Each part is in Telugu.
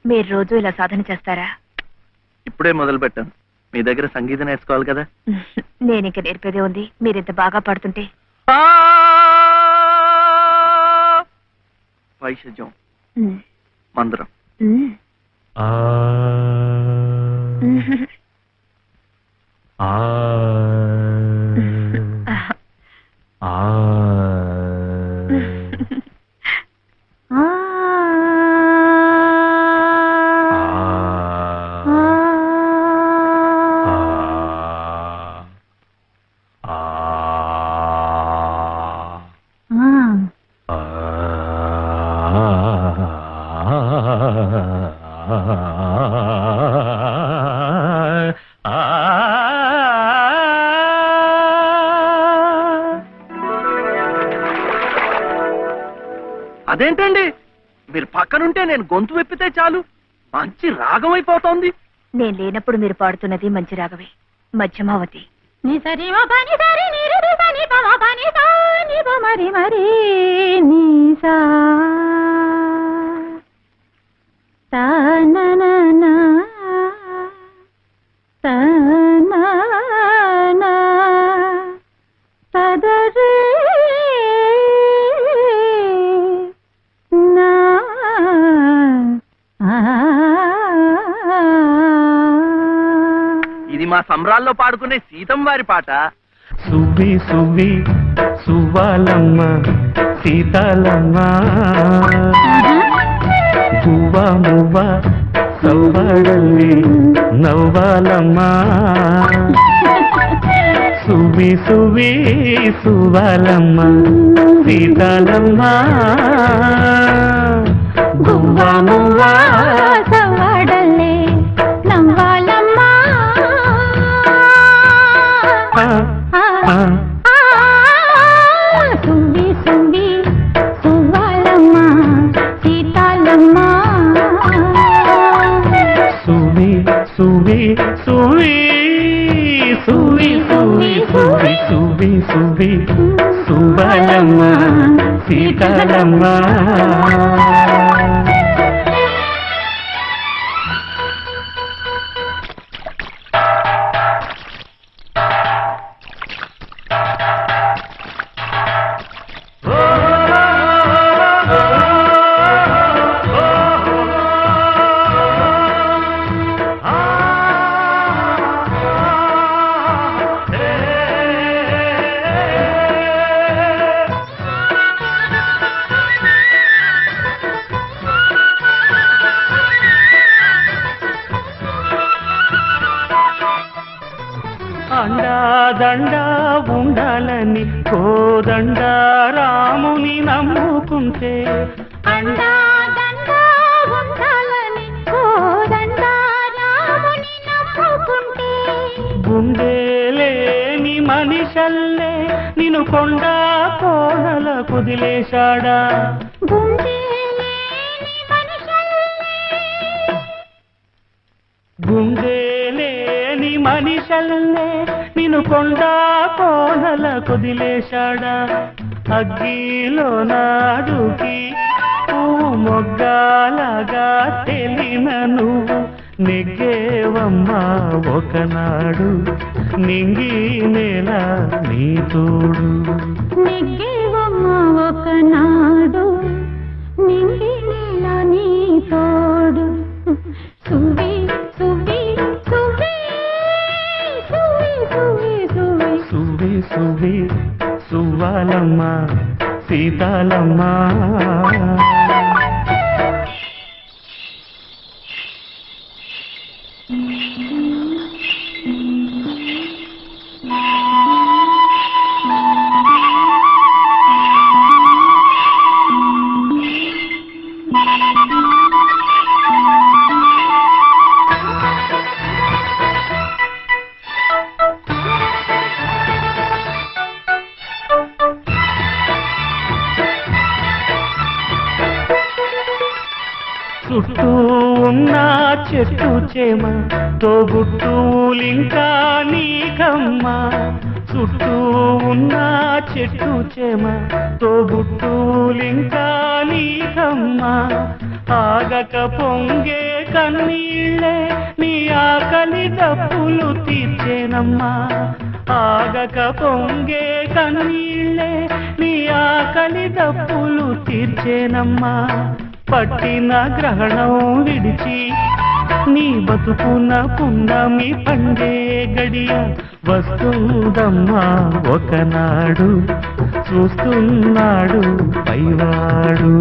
మీరు రోజు ఇలా సాధన చేస్తారా? ఇప్పుడే మొదలు పెట్టాను. మీ దగ్గర సంగీతం నేర్చుకోవాలి కదా. నేను ఇంక నేర్పేదే ఉంది. మీరింత బాగా పాడుతుంటే. వైషజ్యం మందరం. అదేంటండి, మీరు పక్కనుంటే నేను గొంతు వెప్పితే చాలు మంచి రాగం అయిపోతోంది. నేను లేనప్పుడు మీరు పాడుతున్నది మంచి రాగమే, మధ్యమావతి. ఇది మా సంబరాల్లో పాడుకునే సీతం వారి పాట. సువ్వి సువ్వి సువ్వాలమ్మ సీతాలమ్మ, గువ్వ మువ్వ సవ్వాడల్లి నవ్వాలమ్మ. సువ్వి సువ్వి సువ్వాలమ్మ సీతాలమ్మ, గువ్వ మువ్వ సవ్వాడల్లి నవ్వాలమ్మ. సువ్వి సువ్వి సువ్వాలమ్మ సీతాలమ్మ, సువ్వి సువ్వి సువ్వి సువ్వి సువ్వి సువ్వి సువ్వి సువ్వి సువ్వాలమ్మ సీతాలమ్మ. అండాదండా ఉండాలని కోదండా రాముని నమ్ముకుంటే, అండాదండా ఉండాలని కోదండా రాముని నమ్ముకుంటే, గుండెలేని మనిషల్లే నిన్ను కొండా కోనల కుదిలేశాడా. గుండెలేని మనిషల్లే నిన్ను కొండా కోనల కుదిలేశాడా. అగ్గిలో నాడుకి పువ్వు మొగ్గాలగా తెలిన నువ్వు నెగ్గేవమ్మా ఒకనాడు నింగి నేల నీ తోడు. నెగ్గేవమ్మా ఒకనాడు నింగి నేల నీ తోడు. సువ్వి సువ్వి సువ్వి సువ్వి సువ్వి సువ్వి సువ్వి సువ్వి సువ్వాలమ్మ సీతాలమ్మ. చుట్టూ ఉన్న చెట్టు చేమ తోబుట్టులింకా నీకమ్మ చుట్టూ ఉన్న చెట్టు చేమ తోబుట్టులింకా నీకమ్మ ఆగక పొంగే కన్నీళ్ళే నీ ఆకలి దప్పులు తీర్చేనమ్మా ఆగక పొంగే కన్నీళ్ళే నీ ఆకలి దప్పులు తీర్చేనమ్మా పట్టిన గ్రహణం విడిచి నీ బతుకున పున్నమి పండే గడియ వస్తుందమ్మా ఒకనాడు చూస్తున్నాడు పైవాడు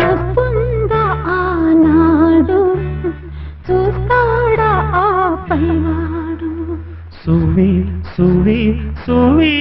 వస్తుందా ఆనాడు చూస్తాడా ఆ పైవాడు సువి సువి సువి